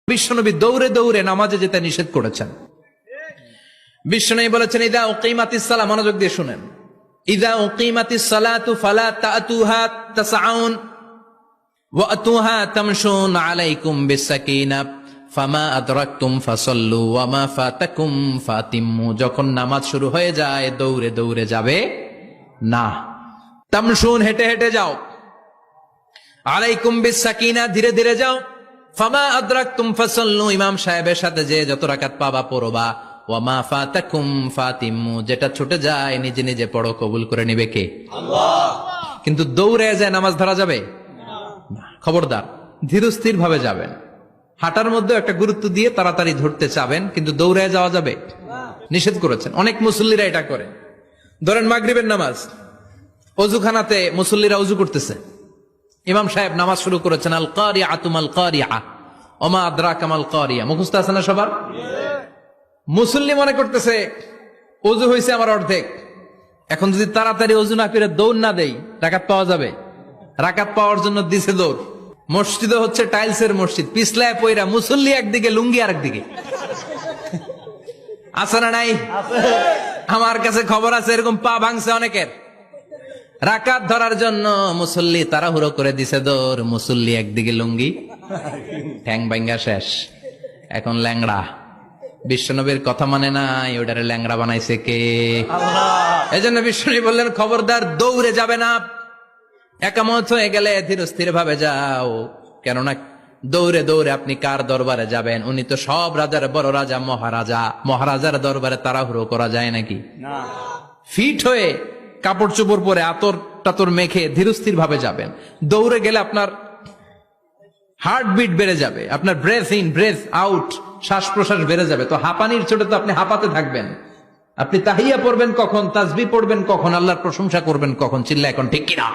বিশ্বনবী দৌড়ে দৌড়ে নামাজে যেতে নিষেধ করেছেন। বিশ্বনবী বলেছেন, ইদা উকিমাতিস সালাহ, মনোযোগ দিয়ে শুনেন, ইদা উকিমাতিস সালাতু ফালা তাতুহা তাসআউন ওয়া আতুহা তামশুন আলাইকুম বিসাকিনা ফামা আদরাকতুম ফাসাল্লু ওয়া মা ফাতাকুম ফাতিম্মু। যখন নামাজ শুরু হয়ে যায় দৌড়ে দৌড়ে যাবে না, তামশুন হেঁটে হেঁটে যাও, আলাইকুম বিসাকিনা ধীরে ধীরে যাও, ফামা আদরাকতুম ফাসাল্লু ইমাম সাহেবের সাথে যে যত রাকাত পাবা পড়বা, ওয়া মা ফাতাকুম ফাতিম্মু যেটা ছুটে যায় নিজে নিজে পড়ো, কবুল করে নিবে কে? আল্লাহ। কিন্তু দৌড়ে যায় নামাজ ধরা যাবে না, খবরদার ধীরস্থির ভাবে যাবেন। হাঁটার মধ্যে একটা গুরুত্ব দিয়ে তাড়াতাড়ি ধরতে চাবেন, কিন্তু দৌড়ে যাওয়া যাবে নিষেধ করেছেন। অনেক মুসল্লিরা এটা করে। ধরেন মাগরিবের নামাজ, অজুখানাতে মুসল্লিরা অজু করতেছে, ইমাম সাহেব নামাজ শুরু করেছেন, আল কারিআতু মাল কারিআ ওমা আদরাকা মাল কারিআ, মুখস্থ আছে না সবার? মুসল্লি মনে করতেছে অজু হয়েছে আমার অর্ধেক, এখন যদি তাড়াতাড়ি অজু না করে দৌড় না দেই রাকাত পাওয়া যাবে? রাকাত পাওয়ার জন্য দিছে দৌড়। মসজিদও হচ্ছে টাইলসের মসজিদ, পিছলায় পয়রা মুসল্লি একদিকে, লুঙ্গি আরেকদিকে। আছে না নাই? আমার কাছে খবর আছে এরকম পা ভাঙছে অনেকের। রাকাত ধরার জন্য মুসল্লি তাড়াহুড়ো করে দিছে দৌড়, মুসল্লি একদিকে লুঙ্গি, ঠ্যাং ভাঙ্গা শেষ, এখন ল্যাংড়া। বিশ্বনবীর কথা মানে নাই, ওটারে ল্যাংড়া বানাইছে কে? আল্লাহ। এই জন্য বিশ্বনবী বললেন, খবরদার দৌড়ে যাবে না, একামত হয়ে গেলে ধীরস্থির ভাবে যাও। কেননা দৌড়ে দৌড়ে আপনি কার দরবারে যাবেন? উনি তো সব রাজার বড় রাজা, মহারাজা। মহারাজার দরবারে তাড়াহুড়ো করা যায় নাকি? না। ফিট হয়ে কাপড় চোপড় পরে আতর টাতর মেখে ধীরস্থির ভাবে যাবেন। দৌড়ে গেলে আপনার হার্টবিট বেড়ে যাবে, আপনার ব্রেথ ইন ব্রেথ আউট, শ্বাস প্রশ্বাস বেড়ে যাবে। তো হাঁপানির চোটে তো আপনি হাঁপাতে থাকবেন। আপনি তাহিয়া পড়বেন কখন, তাসবিহ পড়বেন কখন, আল্লাহর প্রশংসা করবেন কখন? চিল্লা এখন ঠিক কিনা?